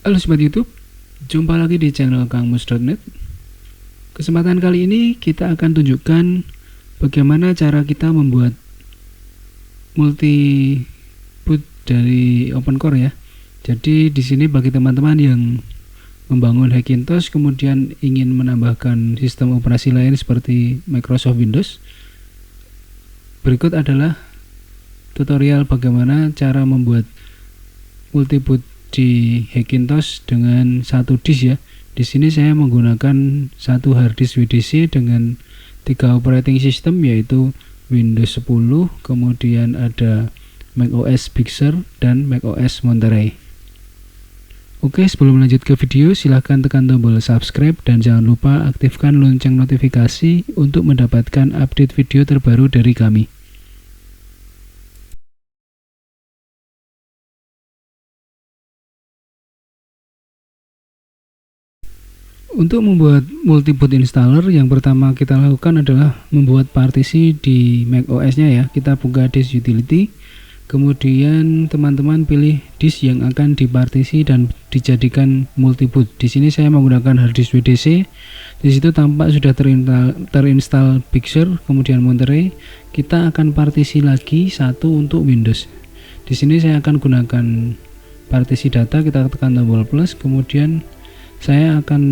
Halo Sobat YouTube, jumpa lagi di channel kangmus.net. Kesempatan kali ini kita akan tunjukkan bagaimana cara kita membuat multi boot dari OpenCore ya. Jadi di sini bagi teman-teman yang membangun Hackintosh kemudian ingin menambahkan sistem operasi lain seperti Microsoft Windows, berikut adalah tutorial bagaimana cara membuat multi boot di Hackintosh dengan satu disk ya. Di sini saya menggunakan satu hard disk WDC dengan 3 operating system yaitu Windows 10, kemudian ada macOS Big Sur dan macOS Monterey. Oke, sebelum lanjut ke video, silahkan tekan tombol subscribe dan jangan lupa aktifkan lonceng notifikasi untuk mendapatkan update video terbaru dari kami. Untuk membuat multi-boot installer, yang pertama kita lakukan adalah membuat partisi di macOS nya ya. Kita buka disk utility, kemudian teman-teman pilih disk yang akan dipartisi dan dijadikan multi-boot. Di sini saya menggunakan hard disk WDC. Di situ tampak sudah terinstall Big Sur, kemudian Monterey. Kita akan partisi lagi satu untuk Windows. Di sini saya akan gunakan partisi data. Kita tekan tombol plus, kemudian saya akan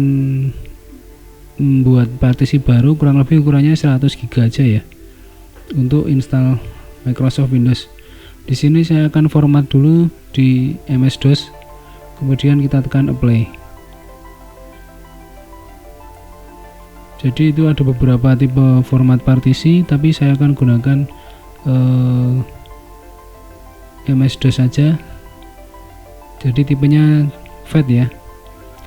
membuat partisi baru, kurang lebih ukurannya 100 GB aja ya, untuk install Microsoft Windows. Di sini saya akan format dulu di MS-DOS, kemudian kita tekan apply. Jadi itu ada beberapa tipe format partisi, tapi saya akan gunakan MS-DOS saja. Jadi tipenya FAT ya.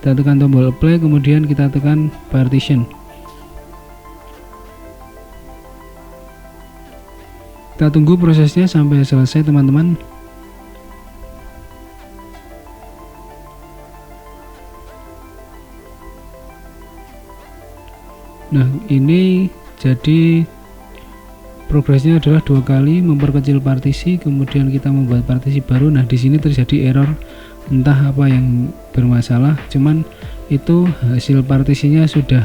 Kita tekan tombol apply, kemudian kita tekan partition. Kita tunggu prosesnya sampai selesai teman-teman. Nah, ini jadi progresnya adalah 2 kali memperkecil partisi, kemudian kita membuat partisi baru. Nah, di sini terjadi error, entah apa yang bermasalah, cuman itu hasil partisinya sudah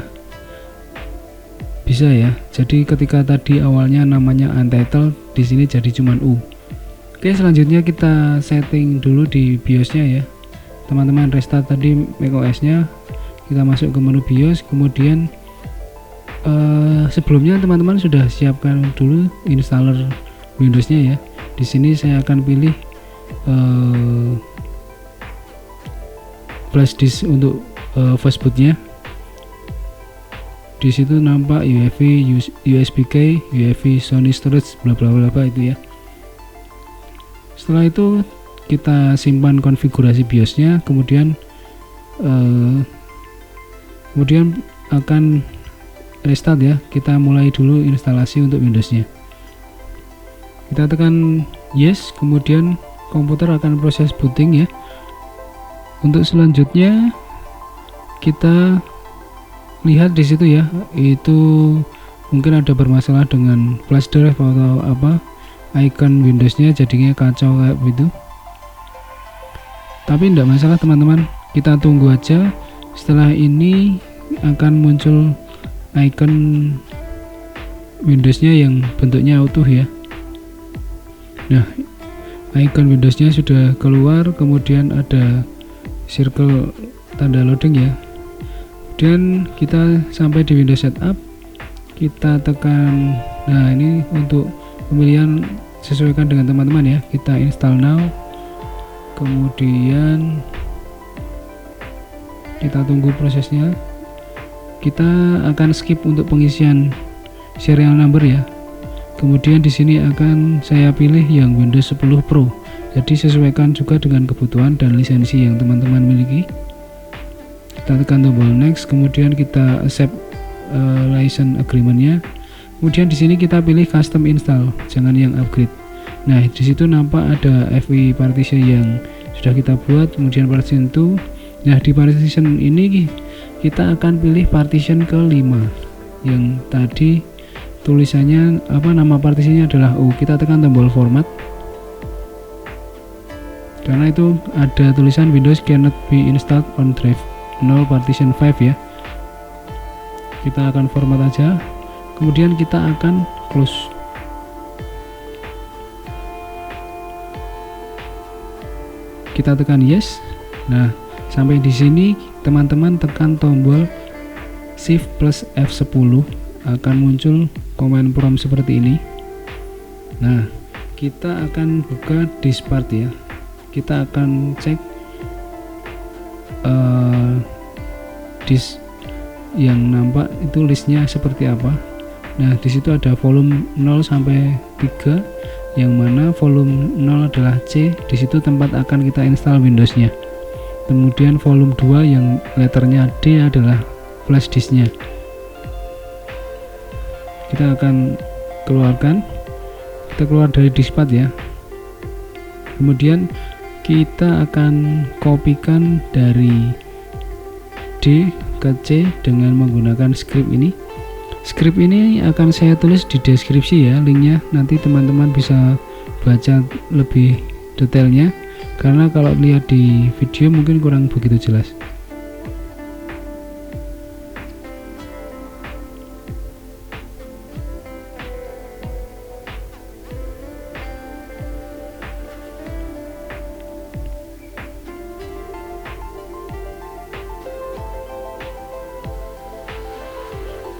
bisa ya. Jadi ketika tadi awalnya namanya untitled, di sini jadi cuman U. Oke, selanjutnya kita setting dulu di BIOS-nya ya. Teman-teman restart tadi macOS-nya, kita masuk ke menu BIOS, kemudian sebelumnya teman-teman sudah siapkan dulu installer Windows-nya ya. Di sini saya akan pilih flash disk untuk fast bootnya. Di situ nampak UEFI, USB-Key, UEFI, Sony Storage, bla bla bla itu ya. Setelah itu kita simpan konfigurasi BIOS-nya, kemudian akan restart ya. Kita mulai dulu instalasi untuk Windows-nya. Kita tekan yes, kemudian komputer akan proses booting ya. Untuk selanjutnya kita lihat di situ ya, itu mungkin ada bermasalah dengan flash drive atau apa, icon Windows-nya jadinya kacau kayak begitu. Tapi tidak masalah teman-teman, kita tunggu aja. Setelah ini akan muncul icon Windows-nya yang bentuknya utuh ya. Nah, icon Windows-nya sudah keluar, kemudian ada circle tanda loading ya. Dan kita sampai di Windows Setup, kita tekan, nah ini untuk pemilihan sesuaikan dengan teman-teman ya. Kita install now, kemudian kita tunggu prosesnya. Kita akan skip untuk pengisian serial number ya. Kemudian di sini akan saya pilih yang Windows 10 Pro. Jadi sesuaikan juga dengan kebutuhan dan lisensi yang teman-teman miliki. Kita tekan tombol next, kemudian kita accept license agreement-nya. Kemudian di sini kita pilih custom install, jangan yang upgrade. Nah, di situ nampak ada FI partition yang sudah kita buat, kemudian partition 2. Nah, di partition ini kita akan pilih partition ke-5 yang tadi tulisannya apa, nama partisinya adalah U. Kita tekan tombol format. karena itu ada tulisan Windows cannot be installed on drive 0 partition 5 ya. Kita akan format aja, kemudian kita akan close. Kita tekan yes. Nah, sampai di sini teman-teman tekan tombol Shift plus F10 akan muncul command prompt seperti ini. Nah, kita akan buka diskpart ya. Kita akan cek disk yang nampak itu listnya seperti apa. Nah, di situ ada volume 0 sampai 3, yang mana volume 0 adalah C. Di situ tempat akan kita install Windowsnya. Kemudian volume 2 yang letternya D adalah flash disknya. Kita akan keluarkan, kita keluar dari diskpart ya. Kemudian kita akan kopikan dari D ke C dengan menggunakan script ini. Script ini akan saya tulis di deskripsi ya, linknya. Nanti teman-teman bisa baca lebih detailnya, karena kalau lihat di video mungkin kurang begitu jelas.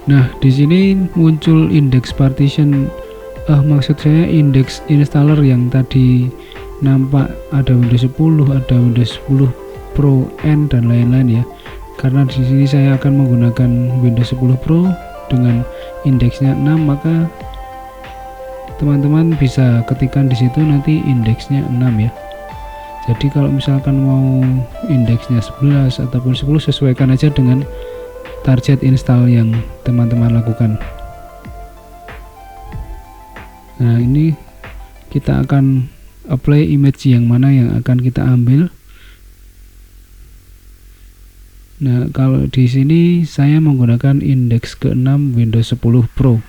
Nah, di sini muncul index partition, maksud saya index installer yang tadi nampak ada Windows 10, ada Windows 10 Pro N dan lain-lain ya. Karena di sini saya akan menggunakan Windows 10 Pro dengan indeksnya 6, maka teman-teman bisa ketikkan di situ nanti indeksnya 6 ya. Jadi kalau misalkan mau indeksnya 11 ataupun 10, sesuaikan aja dengan target install yang teman-teman lakukan. Nah, ini kita akan apply image yang mana yang akan kita ambil. Nah, kalau di sini saya menggunakan indeks ke-6 Windows 10 Pro.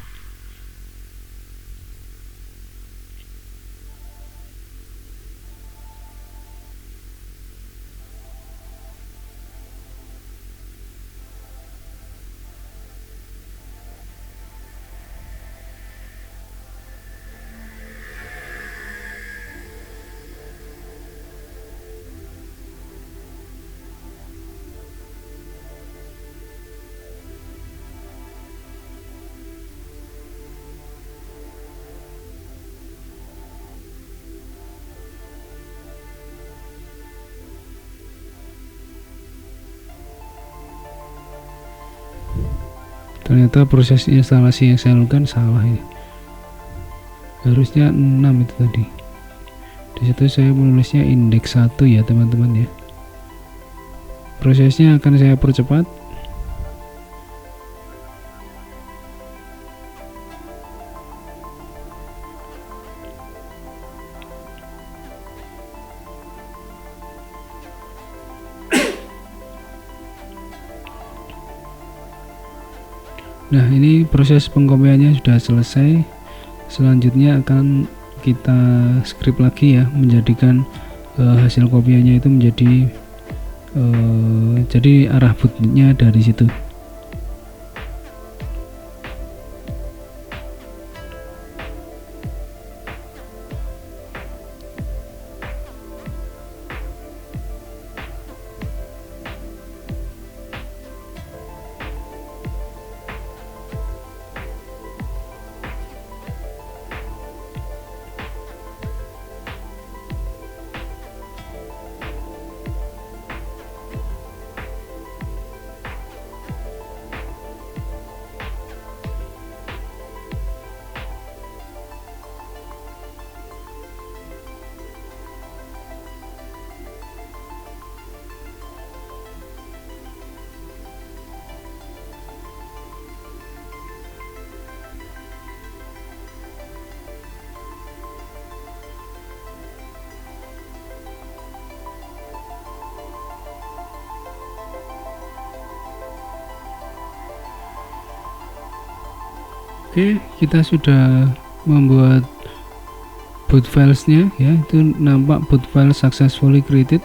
Ternyata proses instalasi yang saya lakukan salah ini. Harusnya 6 itu tadi. Di situ saya menulisnya indeks 1 ya, teman-teman ya. Prosesnya akan saya percepat. Nah, ini proses pengkopiannya sudah selesai. Selanjutnya akan kita script lagi ya, menjadikan hasil kopiannya itu menjadi jadi arah bootnya dari situ. Oke, kita sudah membuat boot filesnya ya, itu nampak boot file successfully created.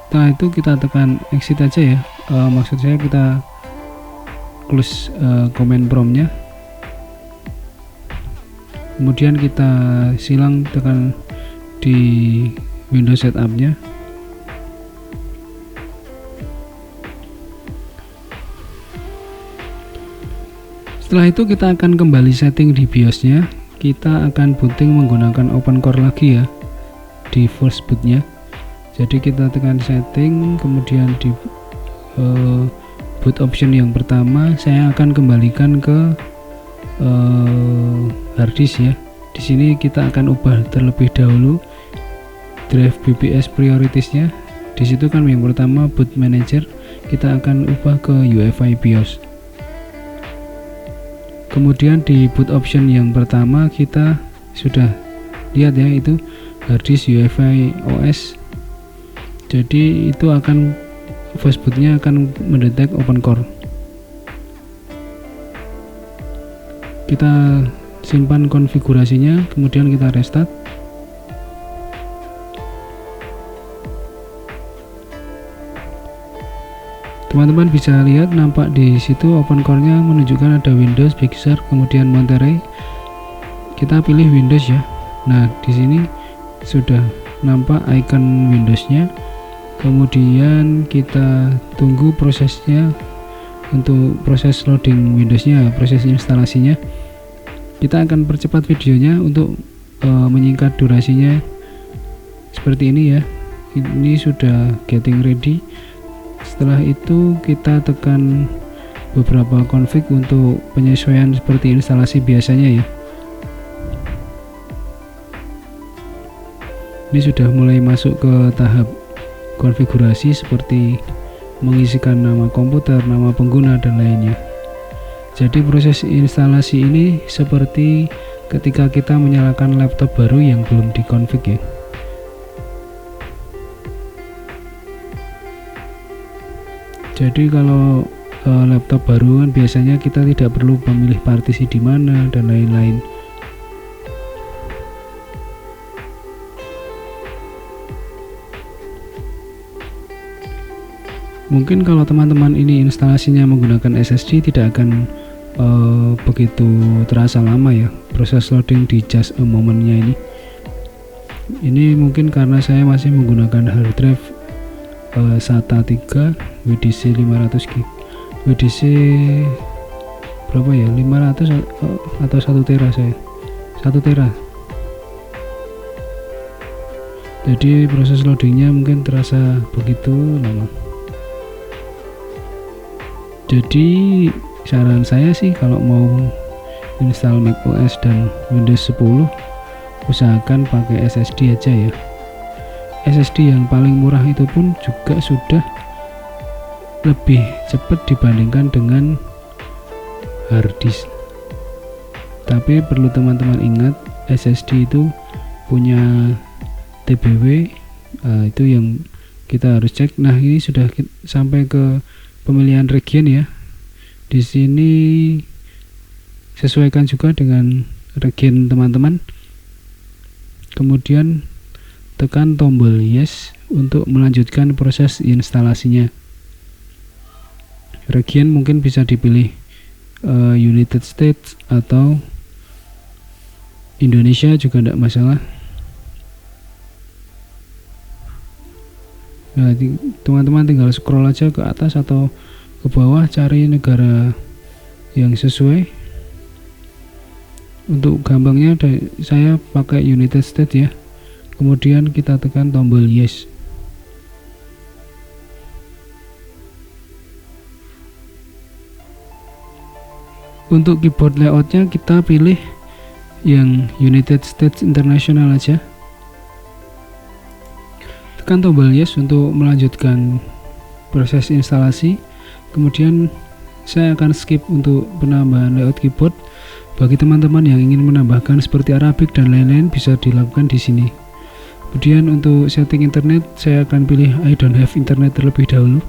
Setelah itu kita tekan exit aja ya, maksud saya kita close command promptnya, kemudian kita silang tekan di Windows setupnya. Setelah itu kita akan kembali setting di BIOS-nya. Kita akan booting menggunakan OpenCore lagi ya di first bootnya. Jadi kita tekan setting, kemudian di boot option yang pertama saya akan kembalikan ke harddisk ya. Di sini kita akan ubah terlebih dahulu drive BBS prioritasnya. Di situ kan yang pertama boot manager, kita akan ubah ke UEFI BIOS. Kemudian di boot option yang pertama kita sudah lihat ya, itu harddisk UEFI OS. Jadi itu akan first bootnya akan mendetek OpenCore. Kita simpan konfigurasinya, kemudian kita restart. Teman-teman bisa lihat nampak di situ OpenCore-nya menunjukkan ada Windows, Big Sur, kemudian Monterey. Kita pilih Windows ya. Nah, di sini sudah nampak icon Windows-nya. Kemudian kita tunggu prosesnya untuk proses loading Windows-nya, proses instalasinya. Kita akan percepat videonya untuk menyingkat durasinya seperti ini ya. Ini sudah getting ready. Setelah itu kita tekan beberapa config untuk penyesuaian seperti instalasi biasanya ya. Ini sudah mulai masuk ke tahap konfigurasi seperti mengisikan nama komputer, nama pengguna, dan lainnya. Jadi proses instalasi ini seperti ketika kita menyalakan laptop baru yang belum dikonfig ya. Jadi kalau laptop baru kan biasanya kita tidak perlu memilih partisi di mana dan lain-lain. Mungkin kalau teman-teman ini instalasinya menggunakan SSD tidak akan begitu terasa lama ya proses loading di just a moment-nya ini. Ini mungkin karena saya masih menggunakan hard drive SATA 3 WDC 500 GB. WDC berapa ya? 500 atau 1 tera saya. 1 tera. Jadi proses loadingnya mungkin terasa begitu lama. Jadi saran saya sih kalau mau install macOS dan Windows 10 usahakan pakai SSD aja ya. SSD yang paling murah itu pun juga sudah lebih cepat dibandingkan dengan harddisk. Tapi perlu teman-teman ingat SSD itu punya TBW, itu yang kita harus cek. Nah, ini sudah sampai ke pemilihan region ya. Di sini sesuaikan juga dengan region teman-teman. Kemudian tekan tombol yes untuk melanjutkan proses instalasinya. Region mungkin bisa dipilih United States atau Indonesia juga tidak masalah. Nah, teman-teman tinggal scroll aja ke atas atau ke bawah cari negara yang sesuai. Untuk gampangnya saya pakai United States ya. Kemudian kita tekan tombol yes. Untuk keyboard layoutnya kita pilih yang United States International aja. Tekan tombol yes untuk melanjutkan proses instalasi. Kemudian saya akan skip untuk penambahan layout keyboard. Bagi teman-teman yang ingin menambahkan seperti Arabic dan lain-lain bisa dilakukan di sini. Kemudian untuk setting internet saya akan pilih I don't have internet terlebih dahulu.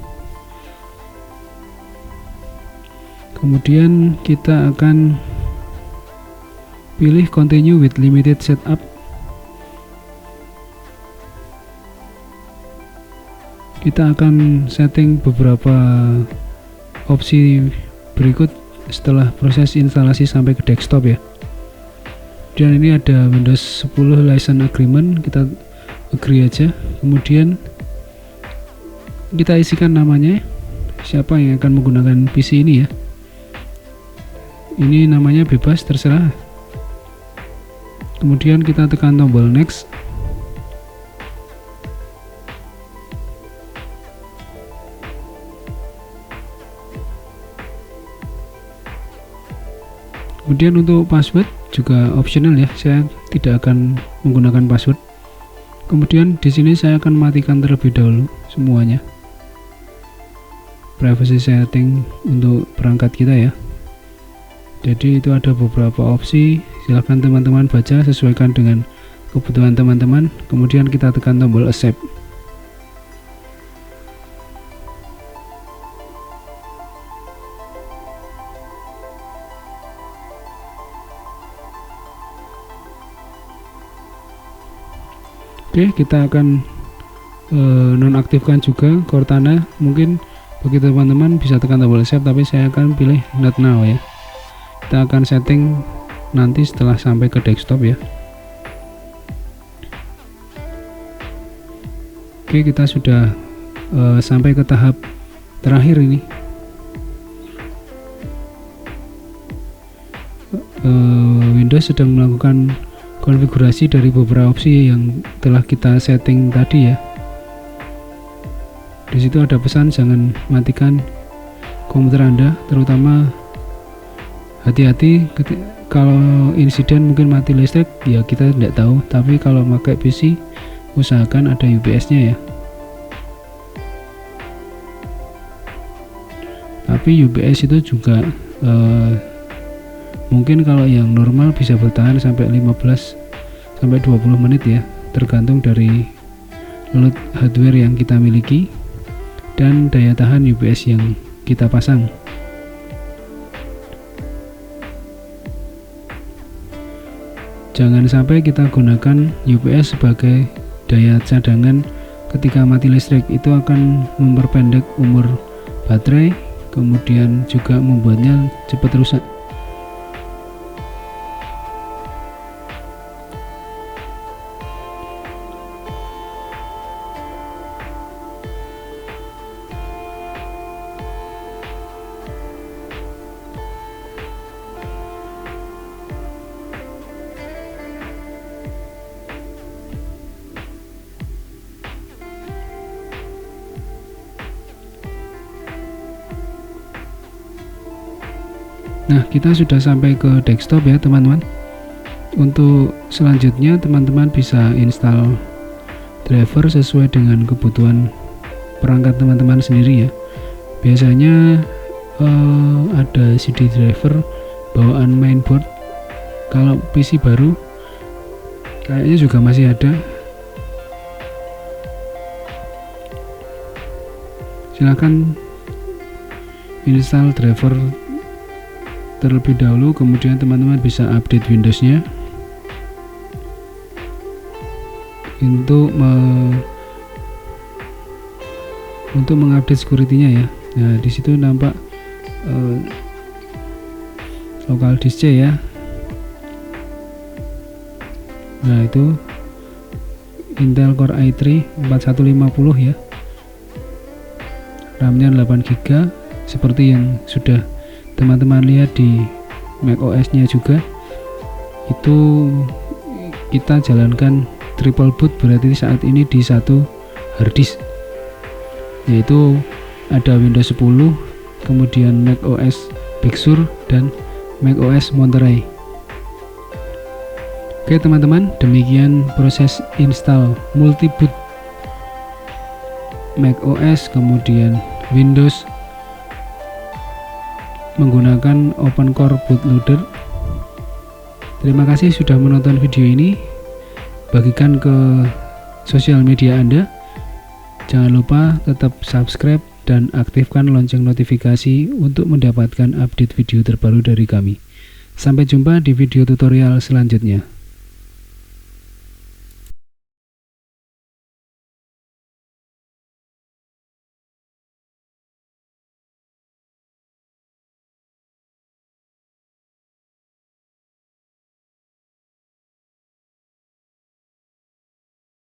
Kemudian kita akan pilih continue with limited setup. Kita akan setting beberapa opsi berikut setelah proses instalasi sampai ke desktop ya. Dan ini ada Windows 10 license agreement, kita agree aja. Kemudian kita isikan namanya, siapa yang akan menggunakan PC ini ya. Ini namanya bebas, terserah. Kemudian kita tekan tombol next. Kemudian untuk password juga optional ya, saya tidak akan menggunakan password. Kemudian di sini saya akan matikan terlebih dahulu semuanya. Privacy setting untuk perangkat kita ya. Jadi itu ada beberapa opsi, silahkan teman-teman baca, sesuaikan dengan kebutuhan teman-teman. Kemudian kita tekan tombol accept. Oke, kita akan nonaktifkan juga Cortana. Mungkin bagi teman-teman bisa tekan tombol accept, tapi saya akan pilih not now ya. Kita akan setting nanti setelah sampai ke desktop ya. Oke, kita sudah sampai ke tahap terakhir ini. Windows sedang melakukan konfigurasi dari beberapa opsi yang telah kita setting tadi ya. Di situ ada pesan jangan matikan komputer Anda, terutama hati-hati kalau insiden mungkin mati listrik ya, kita tidak tahu. Tapi kalau pakai PC usahakan ada UPS-nya ya. Tapi UPS itu juga mungkin kalau yang normal bisa bertahan sampai 15 sampai 20 menit ya, tergantung dari load hardware yang kita miliki dan daya tahan UPS yang kita pasang. Jangan sampai kita gunakan UPS sebagai daya cadangan ketika mati listrik, itu akan memperpendek umur baterai, kemudian juga membuatnya cepat rusak. Nah, kita sudah sampai ke desktop ya teman-teman. Untuk selanjutnya teman-teman bisa install driver sesuai dengan kebutuhan perangkat teman-teman sendiri ya. Biasanya ada CD driver bawaan mainboard. Kalau PC baru kayaknya juga masih ada. Silakan install driver terlebih dahulu, kemudian teman-teman bisa update Windows-nya untuk mengupdate security-nya ya. Nah, di situ nampak local disk C ya. Nah, itu Intel Core i3 4150 ya. RAM-nya 8 GB seperti yang sudah teman-teman lihat di macOS nya juga. Itu kita jalankan triple boot, berarti saat ini di satu harddisk, yaitu ada Windows 10, kemudian macOS Big Sur dan macOS Monterey. Oke teman-teman, demikian proses install multiboot macOS kemudian Windows menggunakan OpenCore bootloader. Terima kasih sudah menonton video ini. Bagikan ke sosial media Anda. Jangan lupa tetap subscribe dan aktifkan lonceng notifikasi untuk mendapatkan update video terbaru dari kami. Sampai jumpa di video tutorial selanjutnya.